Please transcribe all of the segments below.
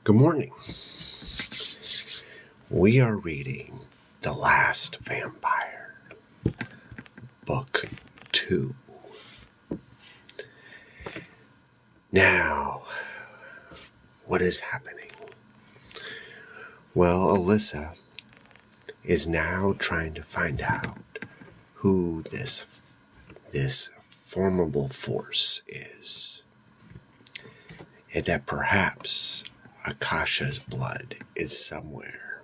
Good morning. We are reading The Last Vampire, Book 2. Now, what is happening? Well, Alyssa is now trying to find out who this formidable force is, and that perhaps Akasha's blood is somewhere,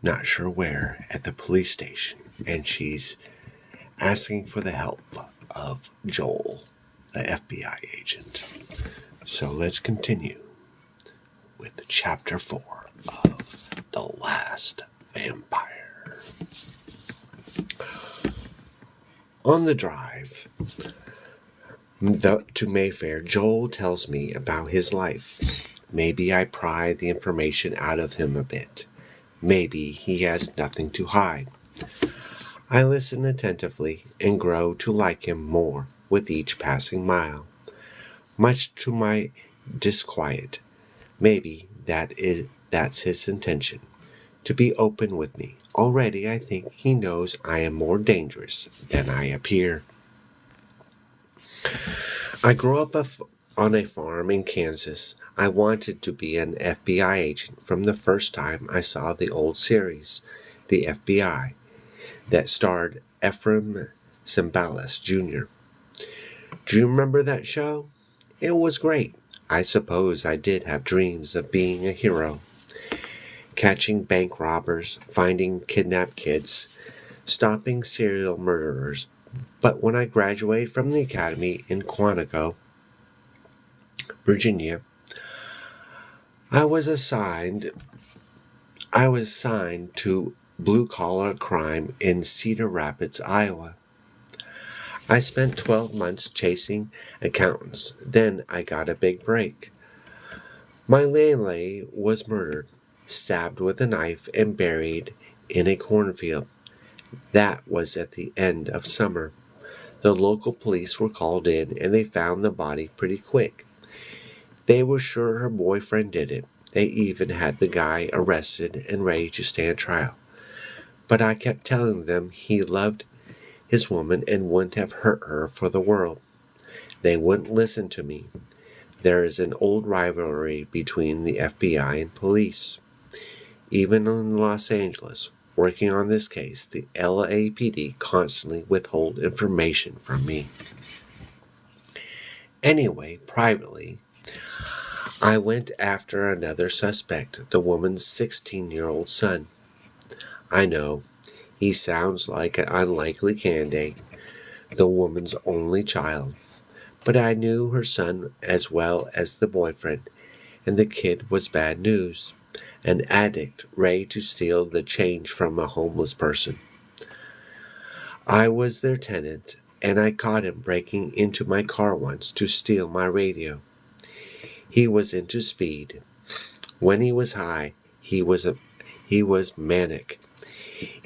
not sure where, at the police station, and she's asking for the help of Joel, the FBI agent. So let's continue with Chapter 4 of The Last Vampire. On the drive to Mayfair, Joel tells me about his life. Maybe I pry the information out of him a bit. Maybe he has nothing to hide. I listen attentively and grow to like him more with each passing mile. Much to my disquiet, maybe that's his intention, to be open with me. Already I think he knows I am more dangerous than I appear. I grew up on a farm in Kansas. I wanted to be an FBI agent from the first time I saw the old series, The FBI, that starred Ephraim Zimbalist Jr. Do you remember that show? It was great. I suppose I did have dreams of being a hero. Catching bank robbers, finding kidnapped kids, stopping serial murderers. But when I graduated from the academy in Quantico, Virginia, I was assigned to blue-collar crime in Cedar Rapids, Iowa. I spent 12 months chasing accountants. Then I got a big break. My landlady was murdered, stabbed with a knife, and buried in a cornfield. That was at the end of summer. The local police were called in, and they found the body pretty quick. They were sure her boyfriend did it. They even had the guy arrested and ready to stand trial. But I kept telling them he loved his woman and wouldn't have hurt her for the world. They wouldn't listen to me. There is an old rivalry between the FBI and police. Even in Los Angeles, working on this case, the LAPD constantly withhold information from me. Anyway, privately, I went after another suspect, the woman's 16-year-old son. I know, he sounds like an unlikely candidate, the woman's only child. But I knew her son as well as the boyfriend, and the kid was bad news. An addict ready to steal the change from a homeless person. I was their tenant, and I caught him breaking into my car once to steal my radio. He was into speed. When he was high, he was manic.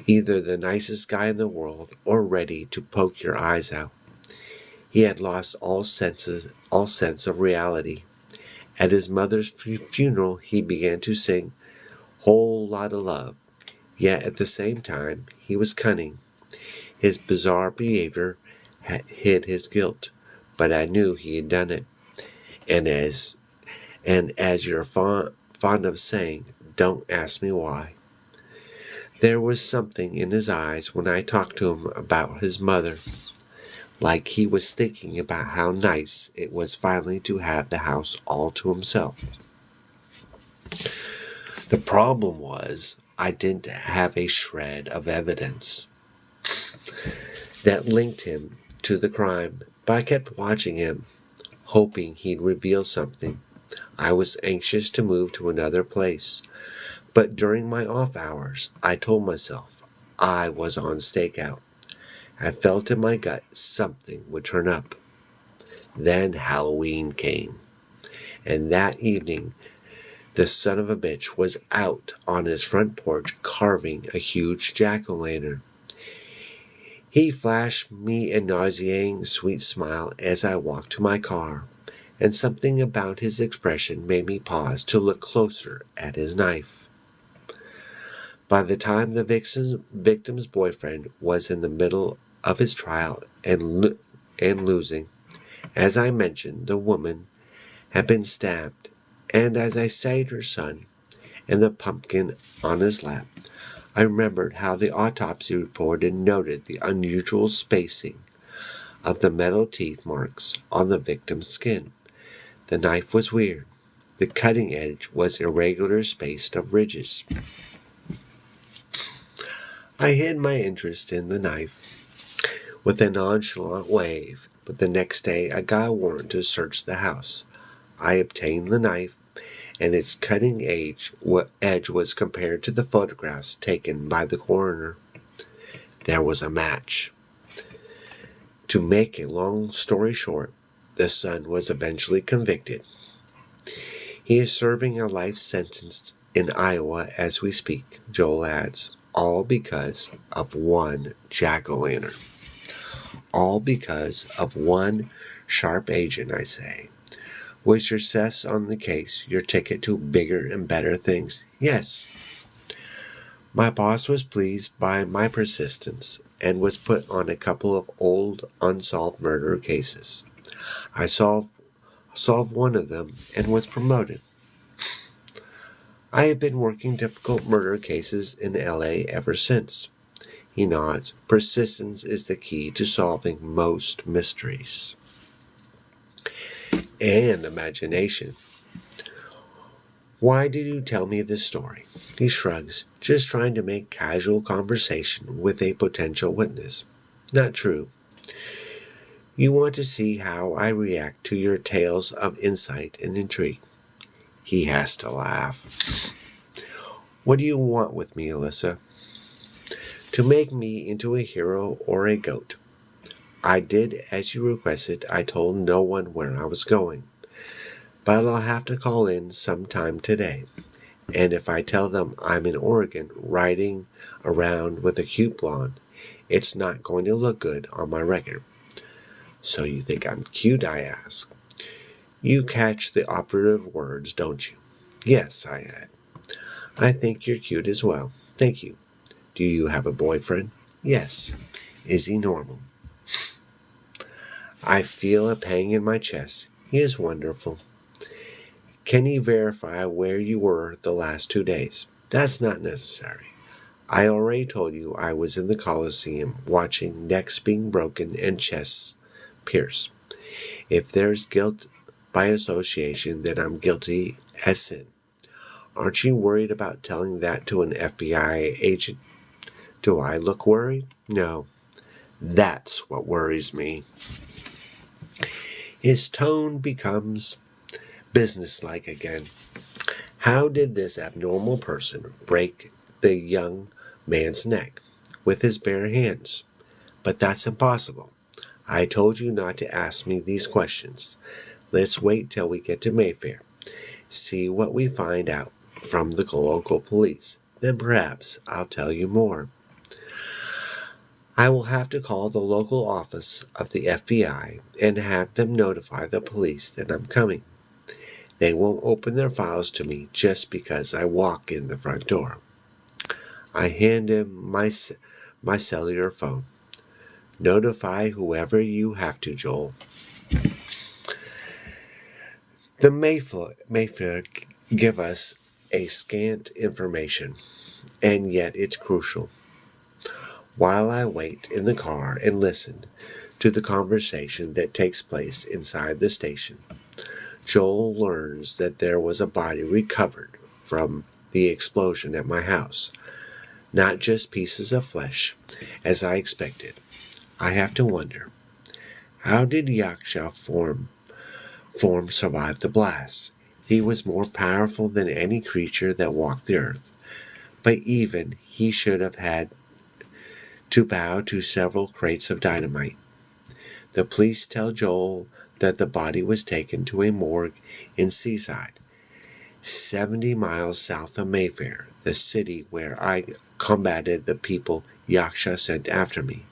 Either the nicest guy in the world or ready to poke your eyes out. He had lost all sense of reality. At his mother's funeral, he began to sing "Whole Lot of Love." Yet at the same time, he was cunning. His bizarre behavior hid his guilt, but I knew he had done it. And as you're fond of saying, don't ask me why. There was something in his eyes when I talked to him about his mother, like he was thinking about how nice it was finally to have the house all to himself. The problem was I didn't have a shred of evidence that linked him to the crime, but I kept watching him, hoping he'd reveal something. I was anxious to move to another place, but during my off hours, I told myself I was on stakeout. I felt in my gut something would turn up. Then Halloween came, and that evening, the son of a bitch was out on his front porch carving a huge jack-o'-lantern. He flashed me a nauseating, sweet smile as I walked to my car, and something about his expression made me pause to look closer at his knife. By the time the victim's boyfriend was in the middle of his trial and losing, as I mentioned, the woman had been stabbed, and as I studied her son and the pumpkin on his lap, I remembered how the autopsy report had noted the unusual spacing of the metal teeth marks on the victim's skin. The knife was weird. The cutting edge was irregular spaced of ridges. I hid my interest in the knife with a nonchalant wave, but the next day I got a warrant to search the house. I obtained the knife, and its cutting edge was compared to the photographs taken by the coroner. There was a match. To make a long story short, the son was eventually convicted. He is serving a life sentence in Iowa as we speak, Joel adds, all because of one jack-o'-lantern. All because of one sharp agent, I say. Was your success on the case your ticket to bigger and better things? Yes. My boss was pleased by my persistence and was put on a couple of old unsolved murder cases. I solved one of them and was promoted. I have been working difficult murder cases in LA ever since. He nods. Persistence is the key to solving most mysteries. And imagination. Why did you tell me this story? He shrugs, just trying to make casual conversation with a potential witness. Not true. You want to see how I react to your tales of insight and intrigue. He has to laugh. What do you want with me, Alyssa? To make me into a hero or a goat. I did as you requested. I told no one where I was going. But I'll have to call in sometime today. And if I tell them I'm in Oregon riding around with a cute blonde, it's not going to look good on my record. So you think I'm cute, I ask. You catch the operative words, don't you? Yes, I add. I think you're cute as well. Thank you. Do you have a boyfriend? Yes. Is he normal? I feel a pang in my chest. He is wonderful. Can he verify where you were the last 2 days? That's not necessary. I already told you I was in the Coliseum watching necks being broken and chests pierced. If there's guilt by association, then I'm guilty as sin. Aren't you worried about telling that to an FBI agent? Do I look worried? No. That's what worries me. His tone becomes businesslike again. How did this abnormal person break the young man's neck with his bare hands? But that's impossible. I told you not to ask me these questions. Let's wait till we get to Mayfair. See what we find out from the local police. Then perhaps I'll tell you more. I will have to call the local office of the FBI and have them notify the police that I'm coming. They won't open their files to me just because I walk in the front door. I hand him my cellular phone. Notify whoever you have to, Joel. The Mayfair give us a scant information, and yet it's crucial. While I wait in the car and listen to the conversation that takes place inside the station, Joel learns that there was a body recovered from the explosion at my house. Not just pieces of flesh, as I expected. I have to wonder, how did Yaksha form survive the blast? He was more powerful than any creature that walked the earth, but even he should have had to bow to several crates of dynamite. The police tell Joel that the body was taken to a morgue in Seaside, 70 miles south of Mayfair, the city where I combated the people Yaksha sent after me,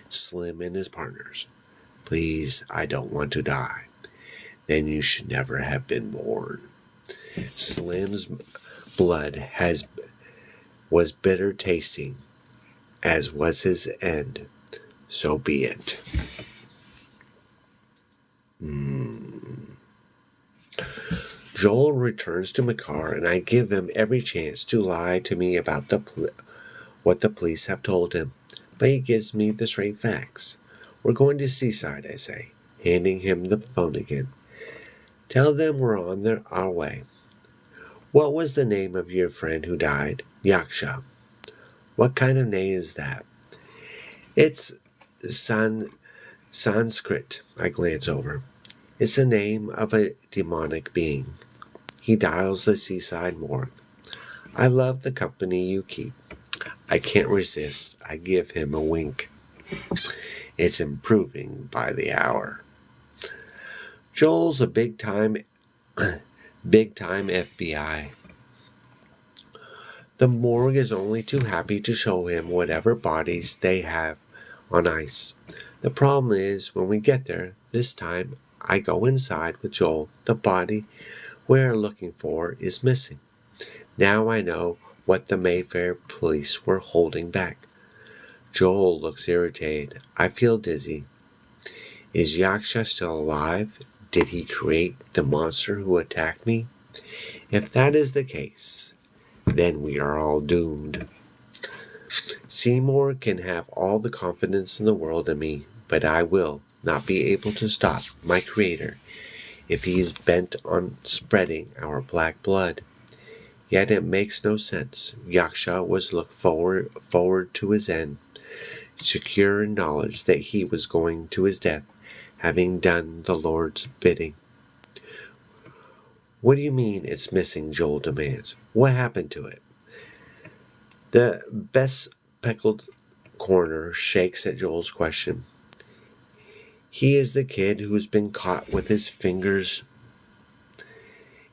Slim and his partners. Please, I don't want to die. then you should never have been born. Slim's blood was bitter tasting, as was his end. So be it. Joel returns to my car, and I give him every chance to lie to me about what the police have told him. But he gives me the straight facts. We're going to Seaside, I say, handing him the phone again. Tell them we're on our way. What was the name of your friend who died? Yaksha. What kind of name is that? It's Sanskrit. I glance over. It's the name of a demonic being. He dials the Seaside morgue. I love the company you keep. I can't resist. I give him a wink. It's improving by the hour. Joel's a big time FBI. The morgue is only too happy to show him whatever bodies they have on ice. The problem is, when we get there, this time I go inside with Joel. The body we're looking for is missing. Now I know what the Mayfair police were holding back. Joel looks irritated. I feel dizzy. Is Yaksha still alive? Did he create the monster who attacked me? If that is the case, then we are all doomed. Seymour can have all the confidence in the world in me, but I will not be able to stop my creator if he is bent on spreading our black blood. Yet it makes no sense. Yaksha was looked forward to his end, secure in knowledge that he was going to his death, having done the Lord's bidding. What do you mean it's missing? Joel demands. What happened to it? The bespectacled coroner shakes at Joel's question. He is the kid who's been caught with his fingers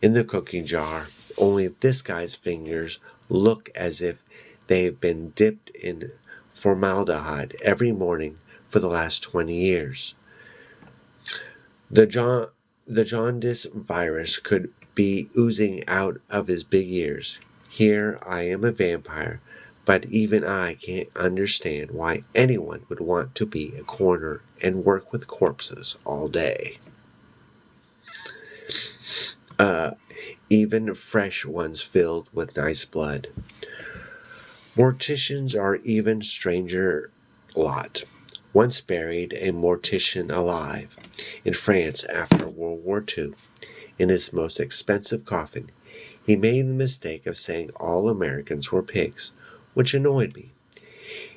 in the cookie jar, only this guy's fingers look as if they've been dipped in formaldehyde every morning for the last 20 years. The jaundice virus could be oozing out of his big ears. Here I am a vampire, but even I can't understand why anyone would want to be a coroner and work with corpses all day. Even fresh ones filled with nice blood. Morticians are even stranger lot. Once buried a mortician alive in France after World War II in his most expensive coffin. He made the mistake of saying all Americans were pigs, which annoyed me.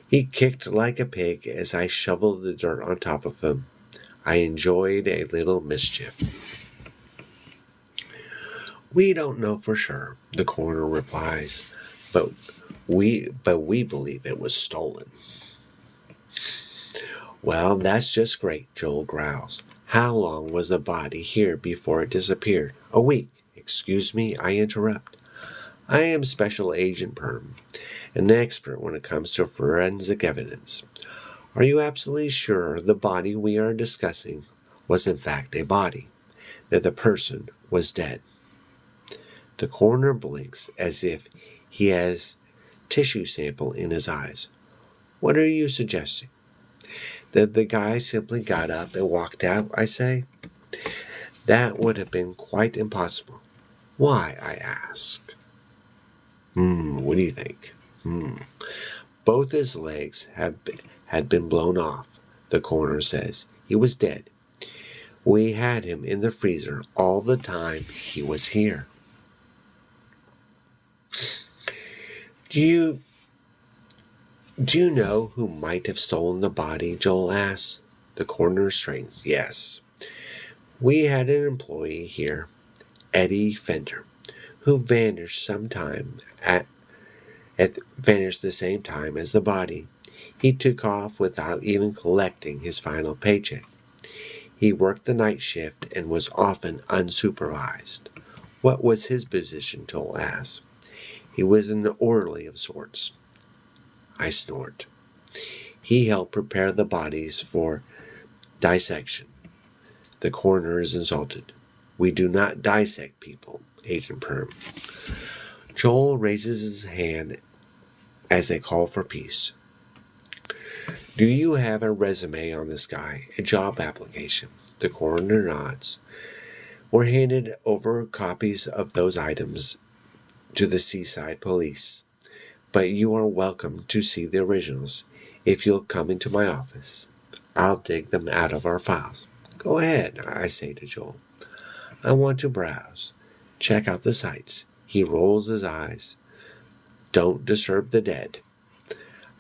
He kicked like a pig as I shoveled the dirt on top of him. I enjoyed a little mischief. We don't know for sure, the coroner replies, but we believe it was stolen. Well, that's just great, Joel growls. How long was the body here before it disappeared? A week. Excuse me, I interrupt. I am Special Agent Perm, an expert when it comes to forensic evidence. Are you absolutely sure the body we are discussing was in fact a body, that the person was dead? The coroner blinks as if he has tissue sample in his eyes. What are you suggesting? That the guy simply got up and walked out, I say? That would have been quite impossible. Why, I ask. What do you think? Both his legs had been blown off, the coroner says. He was dead. We had him in the freezer all the time he was here. Do you know who might have stolen the body? Joel asks. The coroner straightens. Yes. We had an employee here, Eddie Fender, who vanished vanished the same time as the body. He took off without even collecting his final paycheck. He worked the night shift and was often unsupervised. What was his position? Joel asked. He was an orderly of sorts. I snort. He helped prepare the bodies for dissection. The coroner is insulted. We do not dissect people, Agent Perm. Joel raises his hand as they call for peace. Do you have a resume on this guy? A job application? The coroner nods. We're handed over copies of those items to the Seaside Police, but you are welcome to see the originals if you'll come into my office. I'll dig them out of our files. Go ahead, I say to Joel. I want to browse. Check out the sites. He rolls his eyes. Don't disturb the dead.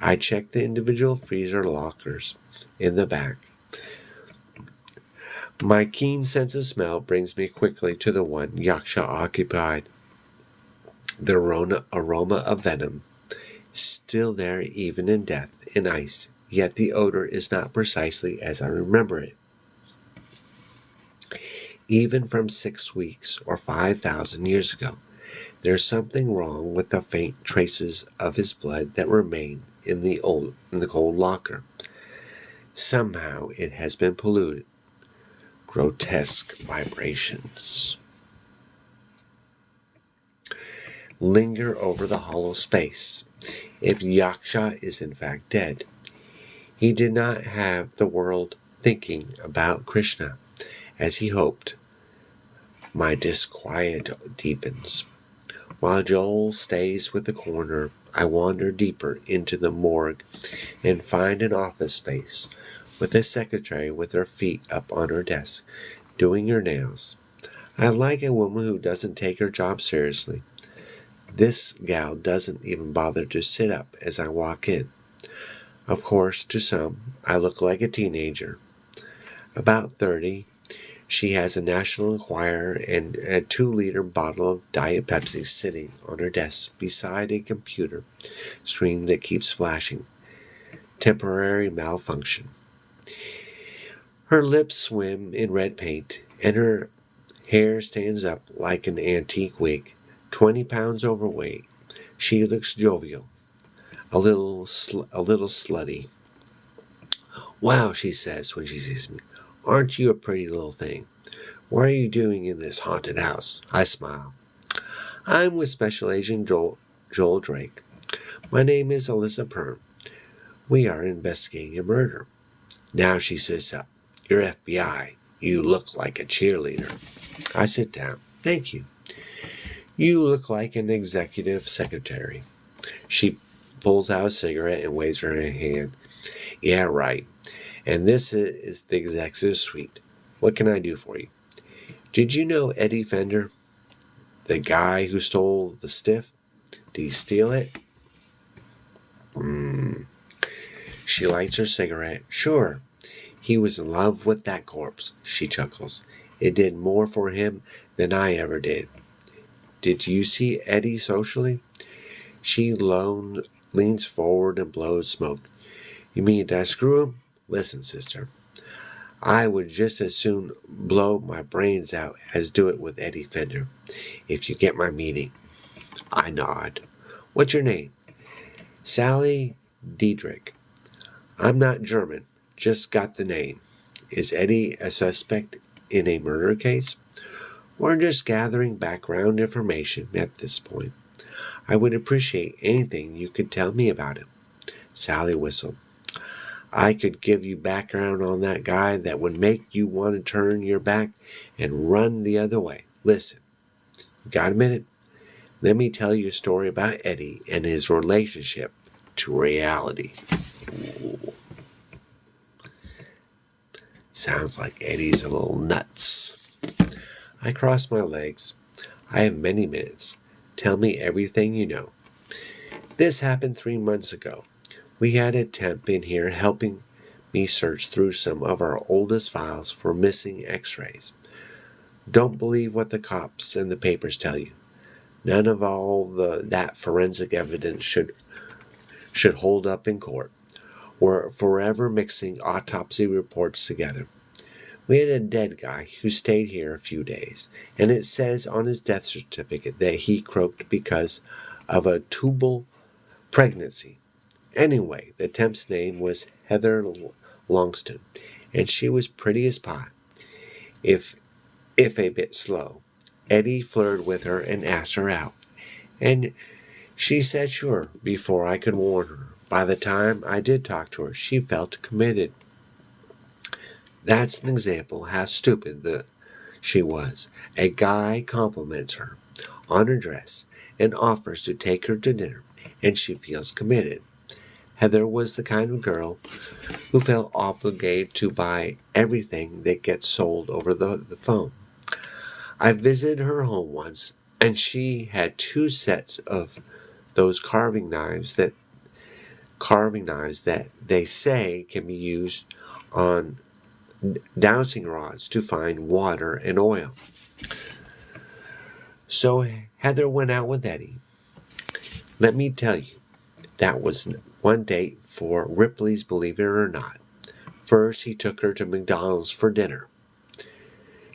I check the individual freezer lockers in the back. My keen sense of smell brings me quickly to the one Yaksha occupied. The aroma of venom, still there even in death and ice, yet the odor is not precisely as I remember it. Even from 6 weeks or 5,000 years ago, there's something wrong with the faint traces of his blood that remain in the cold locker. Somehow it has been polluted. Grotesque vibrations linger over the hollow space. If Yaksha is in fact dead, he did not have the world thinking about Krishna as he hoped. My disquiet deepens. While Joel stays with the coroner, I wander deeper into the morgue and find an office space with a secretary with her feet up on her desk, doing her nails. I like a woman who doesn't take her job seriously. This gal doesn't even bother to sit up as I walk in. Of course, to some, I look like a teenager. About 30, she has a National Enquirer and a 2-liter bottle of Diet Pepsi sitting on her desk beside a computer screen that keeps flashing. Temporary malfunction. Her lips swim in red paint, and her hair stands up like an antique wig. 20 pounds overweight. She looks jovial, a little slutty. Wow, she says when she sees me. Aren't you a pretty little thing? What are you doing in this haunted house? I smile. I'm with Special Agent Joel Drake. My name is Alyssa Perm. We are investigating a murder. Now she sits up. You're FBI. You look like a cheerleader. I sit down. Thank you. You look like an executive secretary. She pulls out a cigarette and waves her hand. Yeah, right. And this is the executive suite. What can I do for you? Did you know Eddie Fender? The guy who stole the stiff? Did he steal it? She lights her cigarette. Sure. He was in love with that corpse, she chuckles. It did more for him than I ever did. Did you see Eddie socially? She leans forward and blows smoke. You mean did I screw him? Listen, sister. I would just as soon blow my brains out as do it with Eddie Fender. If you get my meaning. I nod. What's your name? Sally Diedrich. I'm not German. Just got the name. Is Eddie a suspect in a murder case? We're just gathering background information at this point. I would appreciate anything you could tell me about him. Sally whistled. I could give you background on that guy that would make you want to turn your back and run the other way. Listen, you got a minute? Let me tell you a story about Eddie and his relationship to reality. Ooh. Sounds like Eddie's a little nuts. I cross my legs. I have many minutes. Tell me everything you know. This happened 3 months ago. We had a temp in here helping me search through some of our oldest files for missing x-rays. Don't believe what the cops and the papers tell you. None of all that forensic evidence should hold up in court. We're forever mixing autopsy reports together. We had a dead guy who stayed here a few days, and it says on his death certificate that he croaked because of a tubal pregnancy. Anyway, the temp's name was Heather Longston, and she was pretty as pie. If if a bit slow. Eddie flirted with her and asked her out, and she said sure before I could warn her. By the time I did talk to her, she felt committed. That's an example how stupid she was. A guy compliments her on her dress and offers to take her to dinner, and she feels committed. Heather was the kind of girl who felt obligated to buy everything that gets sold over the phone. I visited her home once, and she had two sets of those carving knives that they say can be used on dowsing rods to find water and oil. So Heather went out with Eddie. Let me tell you, that was one date for Ripley's Believe It or Not. First, he took her to McDonald's for dinner.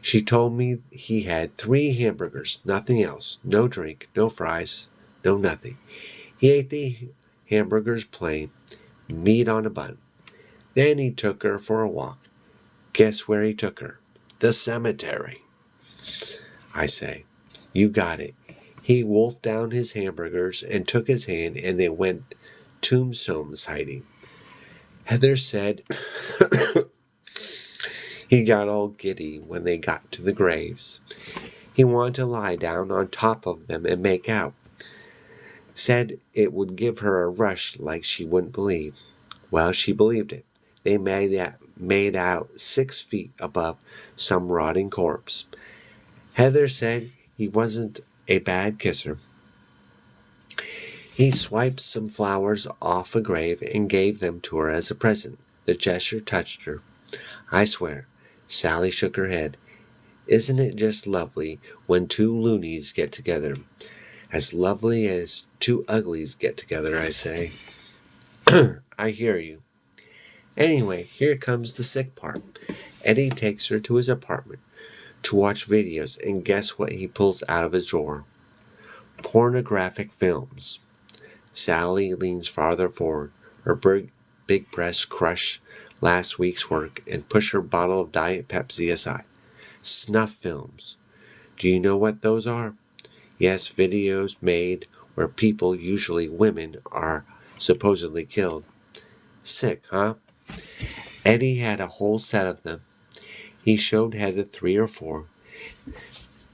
She told me he had 3 hamburgers, nothing else. No drink, no fries, no nothing. He ate the hamburgers plain, meat on a bun. Then he took her for a walk. Guess where he took her? The cemetery. I say, you got it. He wolfed down his hamburgers and took his hand, and they went tombstone sighting. Heather said he got all giddy when they got to the graves. He wanted to lie down on top of them and make out. Said it would give her a rush like she wouldn't believe. Well, she believed it. They made out 6 feet above some rotting corpse. Heather said he wasn't a bad kisser. He swiped some flowers off a grave and gave them to her as a present. The gesture touched her. I swear. Sally shook her head. Isn't it just lovely when 2 loonies get together? As lovely as 2 uglies get together, I say. I hear you. Anyway, here comes the sick part. Eddie takes her to his apartment to watch videos, and guess what he pulls out of his drawer? Pornographic films. Sally leans farther forward. Her big breasts crush last week's work and push her bottle of Diet Pepsi aside. Snuff films. Do you know what those are? Yes, videos made where people, usually women, are supposedly killed. Sick, huh? Eddie had a whole set of them. He showed Heather 3 or 4.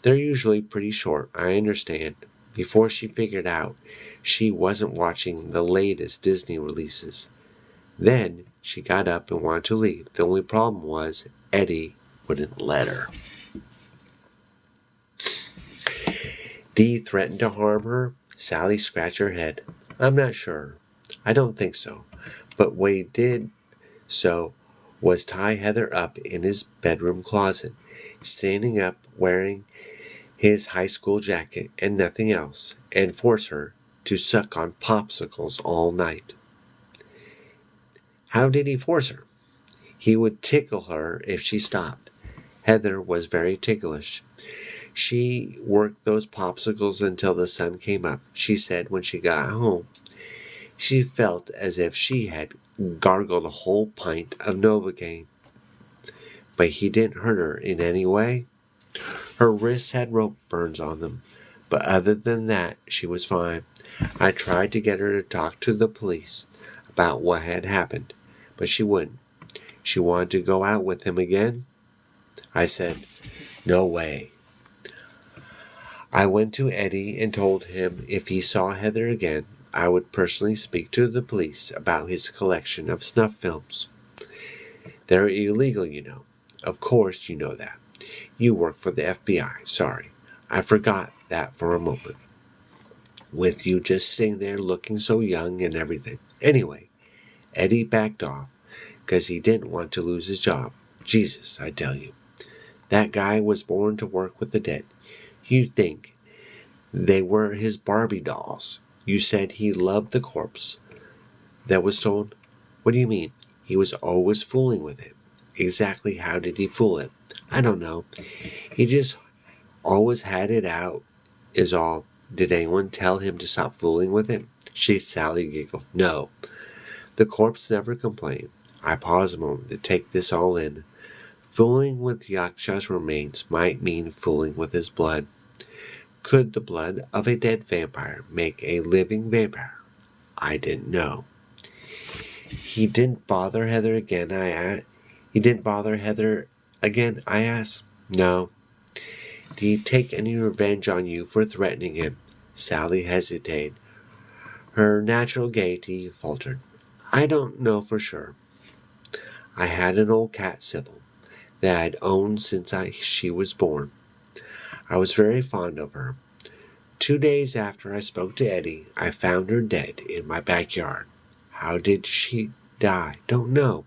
They're usually pretty short, I understand, before she figured out she wasn't watching the latest Disney releases. Then she got up and wanted to leave. The only problem was Eddie wouldn't let her. Dee threatened to harm her. Sally scratched her head. I'm not sure. I don't think so. But what he did so was tie Heather up in his bedroom closet, standing up wearing his high school jacket and nothing else, and force her to suck on popsicles all night. How did he force her? He would tickle her if she stopped. Heather was very ticklish. She worked those popsicles until the sun came up. She said when she got home, she felt as if she had gargled a whole pint of Novocaine. But he didn't hurt her in any way. Her wrists had rope burns on them, but other than that, she was fine. I tried to get her to talk to the police about what had happened, but she wouldn't. She wanted to go out with him again. I said, no way. I went to Eddie and told him if he saw Heather again, I would personally speak to the police about his collection of snuff films. They're illegal, you know. Of course you know that. You work for the FBI. Sorry, I forgot that for a moment. With you just sitting there looking so young and everything. Anyway, Eddie backed off because he didn't want to lose his job. Jesus, I tell you. That guy was born to work with the dead. You'd think they were his Barbie dolls. You said he loved the corpse that was stolen. What do you mean? He was always fooling with it. Exactly how did he fool it? I don't know. He just always had it out, is all. Did anyone tell him to stop fooling with it? Sally giggled. No. The corpse never complained. I paused a moment to take this all in. Fooling with Yaksha's remains might mean fooling with his blood. Could the blood of a dead vampire make a living vampire? I didn't know. He didn't bother Heather again, He didn't bother Heather again, I asked. No. Did he take any revenge on you for threatening him? Sally hesitated. Her natural gaiety faltered. I don't know for sure. I had an old cat, Sybil, that I'd owned since she was born. I was very fond of her. 2 days after I spoke to Eddie, I found her dead in my backyard. How did she die? Don't know.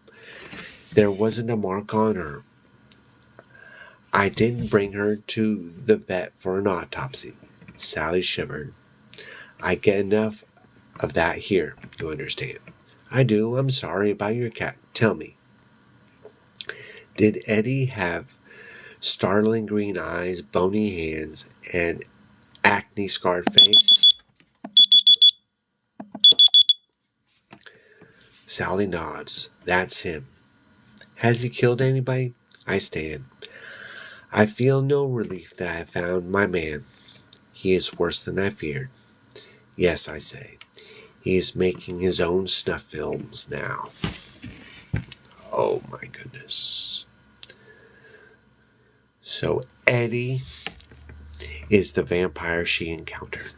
There wasn't a mark on her. I didn't bring her to the vet for an autopsy. Sally shivered. I get enough of that here, you understand. I do. I'm sorry about your cat. Tell me. Did Eddie have startling green eyes, bony hands, and acne-scarred face? Sally nods. That's him. Has he killed anybody? I stand. I feel no relief that I have found my man. He is worse than I feared. Yes, I say. He is making his own snuff films now. Oh my goodness. So Eddie is the vampire she encountered.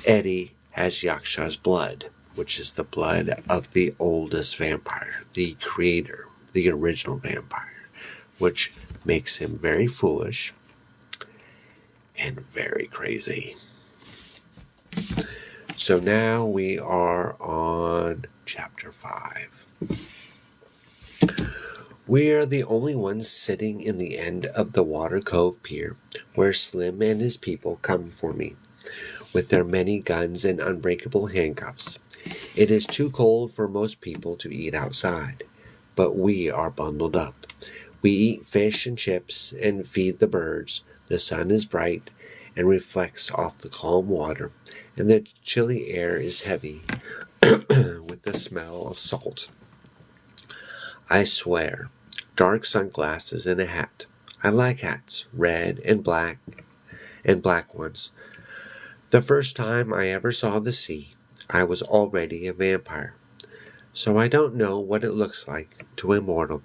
Eddie has Yaksha's blood, which is the blood of the oldest vampire, the creator, the original vampire, which makes him very foolish and very crazy. So now we are on chapter 5. We are the only ones sitting in the end of the Water Cove Pier, where Slim and his people come for me, with their many guns and unbreakable handcuffs. It is too cold for most people to eat outside, but we are bundled up. We eat fish and chips and feed the birds. The sun is bright and reflects off the calm water, and the chilly air is heavy with the smell of salt. I swear, dark sunglasses and a hat. I like hats, red and black ones. The first time I ever saw the sea, I was already a vampire. So I don't know what it looks like to a mortal.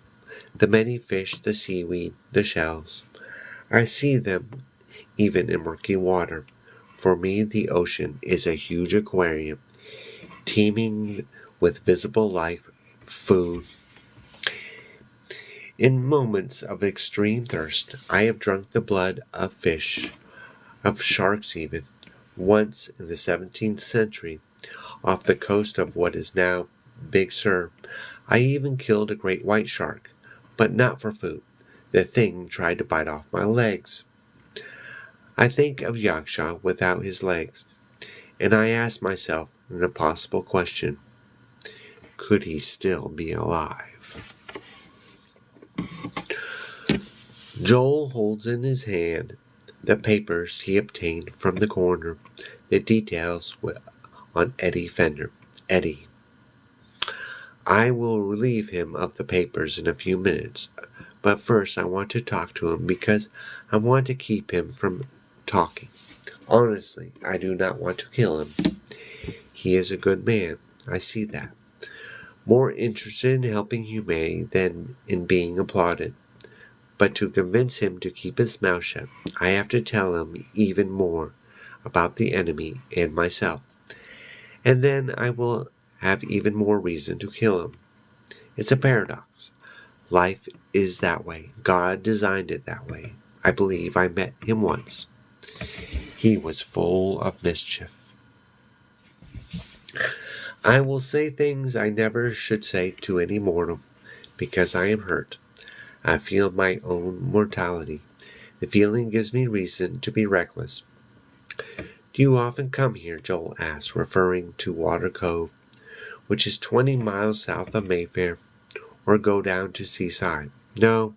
The many fish, the seaweed, the shells. I see them even in murky water. For me, the ocean is a huge aquarium, teeming with visible life, food. In moments of extreme thirst, I have drunk the blood of fish, of sharks even. Once in the 17th century, off the coast of what is now Big Sur, I even killed a great white shark, but not for food. The thing tried to bite off my legs. I think of Yaksha without his legs, and I ask myself an impossible question. Could he still be alive? Joel holds in his hand the papers he obtained from the coroner, the details on Eddie Fender. Eddie. I will relieve him of the papers in a few minutes, but first I want to talk to him because I want to keep him from talking. Honestly, I do not want to kill him. He is a good man. I see that. More interested in helping humanity than in being applauded. But to convince him to keep his mouth shut, I have to tell him even more about the enemy and myself. And then I will have even more reason to kill him. It's a paradox. Life is that way. God designed it that way. I believe I met him once. He was full of mischief. I will say things I never should say to any mortal, because I am hurt. I feel my own mortality. The feeling gives me reason to be reckless. Do you often come here? Joel asked, referring to Water Cove, which is 20 miles south of Mayfair, or go down to Seaside. No.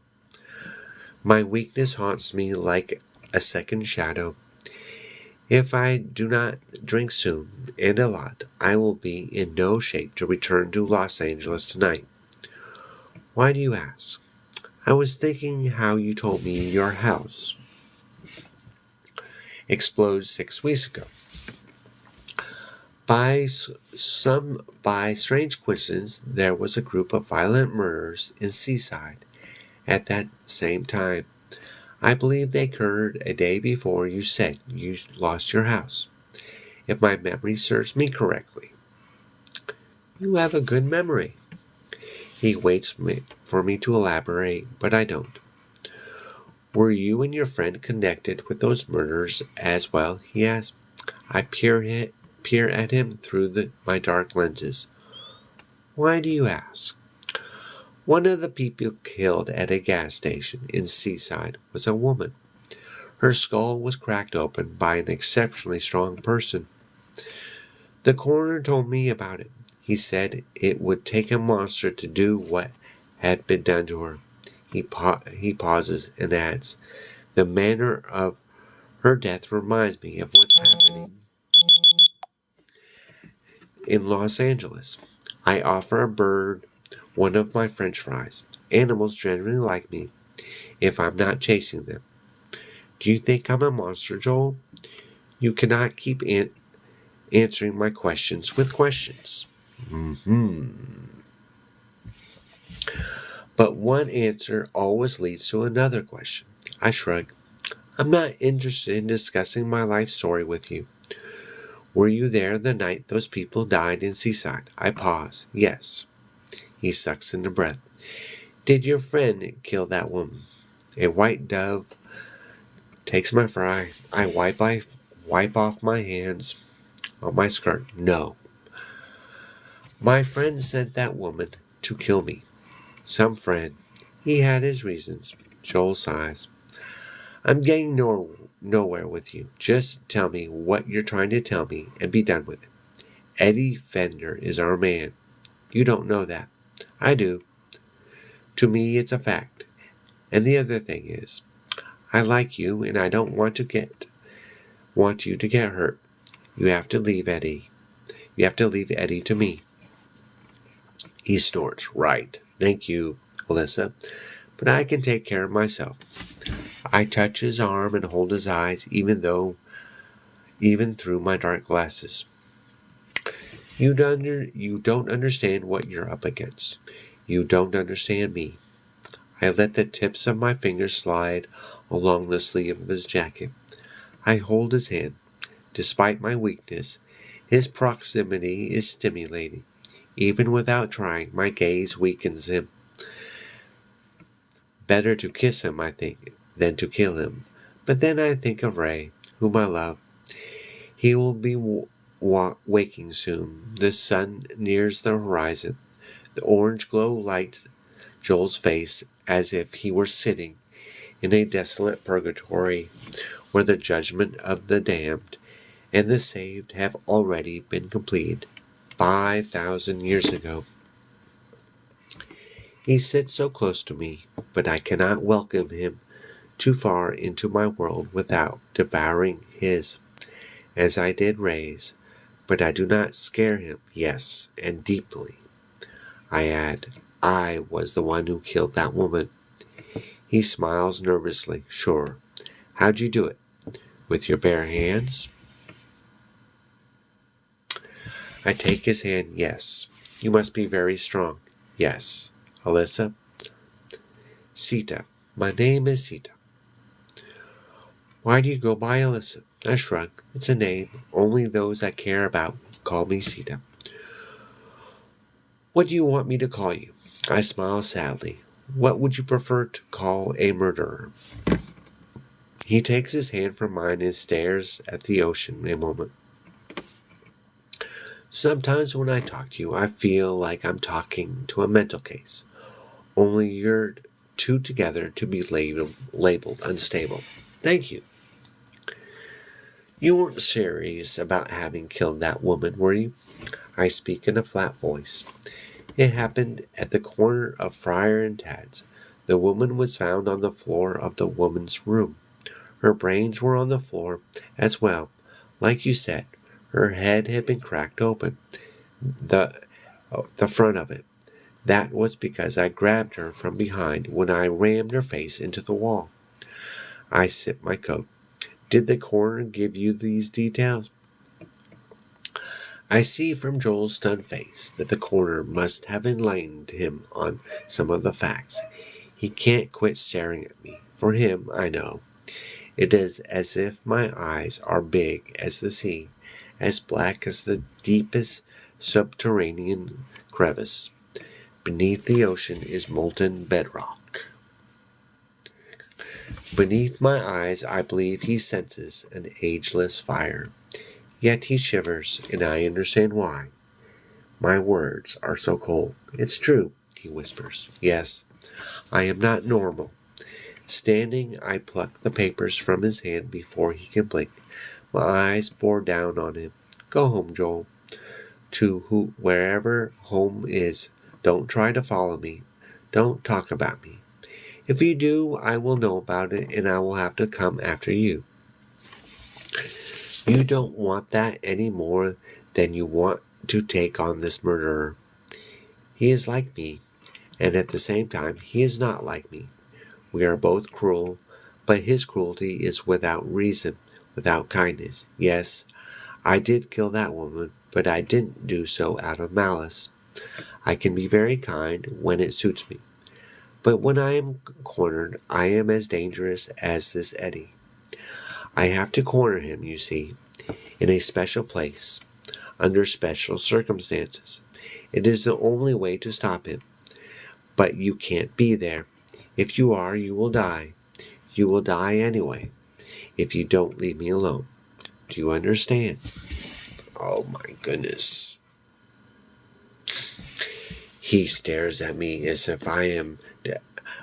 My weakness haunts me like a second shadow. If I do not drink soon, and a lot, I will be in no shape to return to Los Angeles tonight. Why do you ask? I was thinking how you told me your house exploded 6 weeks ago. By strange coincidence, there was a group of violent murderers in Seaside at that same time. I believe they occurred a day before you said you lost your house, if my memory serves me correctly. You have a good memory. He waits for me to elaborate, but I don't. Were you and your friend connected with those murders as well? He asked. I peer at him through my dark lenses. Why do you ask? One of the people killed at a gas station in Seaside was a woman. Her skull was cracked open by an exceptionally strong person. The coroner told me about it. He said it would take a monster to do what had been done to her. He pauses and adds, the manner of her death reminds me of what's happening in Los Angeles. I offer a bird one of my French fries. Animals generally like me if I'm not chasing them. Do you think I'm a monster, Joel? You cannot keep answering my questions with questions. But one answer always leads to another question. I shrug. I'm not interested in discussing my life story with you. Were you there the night those people died in Seaside? I pause. Yes. He sucks in the breath. Did your friend kill that woman? A white dove takes my fry. I wipe off my hands on my skirt. No. My friend sent that woman to kill me. Some friend. He had his reasons. Joel sighs. I'm getting nowhere with you. Just tell me what you're trying to tell me and be done with it. Eddie Fender is our man. You don't know that. I do. To me, it's a fact. And the other thing is, I like you and I don't want you to get hurt. You have to leave Eddie. You have to leave Eddie to me. He snorts. Right. Thank you, Alyssa. But I can take care of myself. I touch his arm and hold his eyes, even through my dark glasses. You don't understand what you're up against. You don't understand me. I let the tips of my fingers slide along the sleeve of his jacket. I hold his hand. Despite my weakness, his proximity is stimulating. Even without trying, my gaze weakens him. Better to kiss him, I think, than to kill him. But then I think of Ray, whom I love. He will be waking soon. The sun nears the horizon. The orange glow lights Joel's face as if he were sitting in a desolate purgatory where the judgment of the damned and the saved have already been completed 5,000 years ago. He sits so close to me, but I cannot welcome him too far into my world without devouring his, as I did Ray's. But I do not scare him, yes, and deeply. I add, I was the one who killed that woman. He smiles nervously. Sure. How'd you do it? With your bare hands? I take his hand. Yes. You must be very strong. Yes. Alyssa? Sita. My name is Sita. Why do you go by Alyssa? I shrug. It's a name. Only those I care about call me Sita. What do you want me to call you? I smile sadly. What would you prefer to call a murderer? He takes his hand from mine and stares at the ocean a moment. Sometimes when I talk to you, I feel like I'm talking to a mental case. Only you're two together to be labeled unstable. Thank you. You weren't serious about having killed that woman, were you? I speak in a flat voice. It happened at the corner of Friar and Tad's. The woman was found on the floor of the woman's room. Her brains were on the floor as well. Like you said, her head had been cracked open. The front of it. That was because I grabbed her from behind when I rammed her face into the wall. I sipped my coke. Did the coroner give you these details? I see from Joel's stunned face that the coroner must have enlightened him on some of the facts. He can't quit staring at me. For him, I know. It is as if my eyes are big as the sea, as black as the deepest subterranean crevice. Beneath the ocean is molten bedrock. Beneath my eyes, I believe he senses an ageless fire. Yet he shivers, and I understand why. My words are so cold. It's true, he whispers. Yes, I am not normal. Standing, I pluck the papers from his hand before he can blink. My eyes bore down on him. Go home, Joel. To wherever home is. Don't try to follow me. Don't talk about me. If you do, I will know about it, and I will have to come after you. You don't want that any more than you want to take on this murderer. He is like me, and at the same time, he is not like me. We are both cruel, but his cruelty is without reason, without kindness. Yes, I did kill that woman, but I didn't do so out of malice. I can be very kind when it suits me. But when I am cornered, I am as dangerous as this Eddie. I have to corner him, you see, in a special place, under special circumstances. It is the only way to stop him. But you can't be there. If you are, you will die. You will die anyway, if you don't leave me alone. Do you understand? Oh my goodness. He stares at me as if I am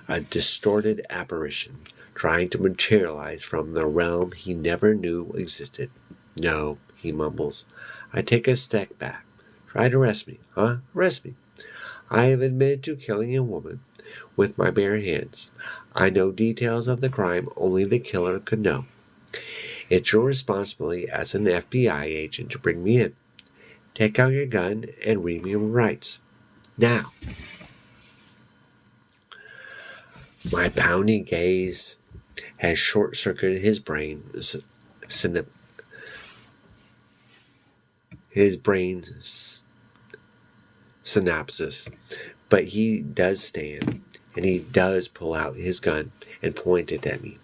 a distorted apparition, trying to materialize from the realm he never knew existed. No, he mumbles. I take a step back. Try to arrest me, huh? Arrest me. I have admitted to killing a woman with my bare hands. I know details of the crime only the killer could know. It's your responsibility as an FBI agent to bring me in. Take out your gun and read me my rights. Now. My pounding gaze has short-circuited his brain synapses, but he does stand, and he does pull out his gun and point it at me.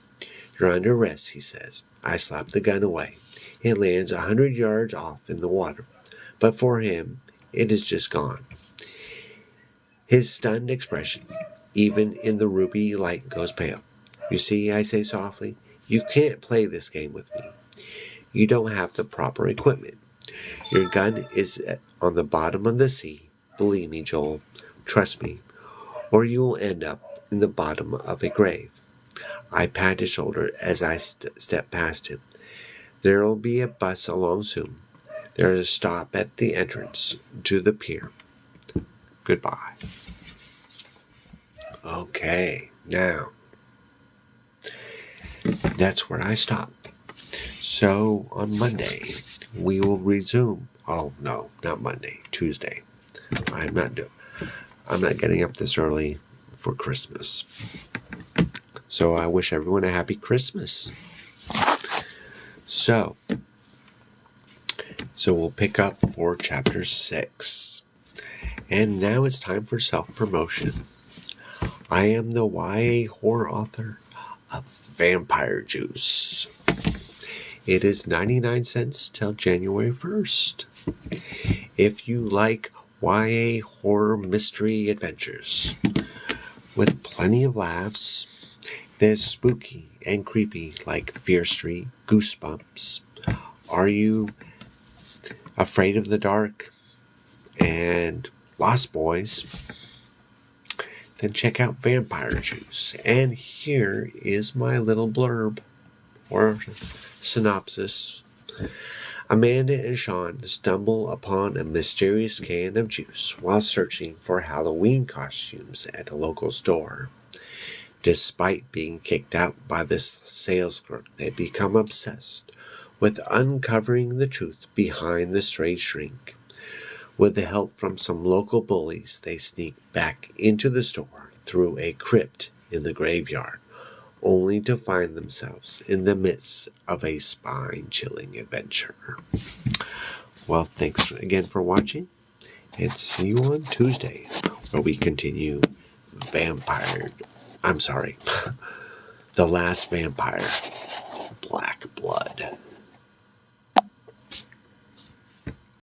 You're under arrest, he says. I slap the gun away. It lands 100 yards off in the water, but for him, it is just gone. His stunned expression, even in the ruby light, goes pale. You see, I say softly, you can't play this game with me. You don't have the proper equipment. Your gun is on the bottom of the sea. Believe me, Joel. Trust me. Or you will end up in the bottom of a grave. I pat his shoulder as I step past him. There will be a bus along soon. There is a stop at the entrance to the pier. Goodbye. Okay, now, that's where I stop. So, on Monday, we will resume. Oh, no, not Monday, Tuesday. I'm not getting up this early for Christmas. So, I wish everyone a happy Christmas. So we'll pick up for chapter 6. And now it's time for self-promotion. I am the YA horror author of Vampire Juice. It is 99 cents till January 1st. If you like YA horror mystery adventures with plenty of laughs, that's spooky and creepy like Fear Street, Goosebumps. Are you afraid of the dark and Lost Boys? Then check out Vampire Juice. And here is my little blurb or synopsis. Amanda and Sean stumble upon a mysterious can of juice while searching for Halloween costumes at a local store. Despite being kicked out by the sales clerk, they become obsessed with uncovering the truth behind the strange drink. With the help from some local bullies, they sneak back into the store through a crypt in the graveyard, only to find themselves in the midst of a spine-chilling adventure. Well, thanks again for watching, and see you on Tuesday, where we continue The Last Vampire.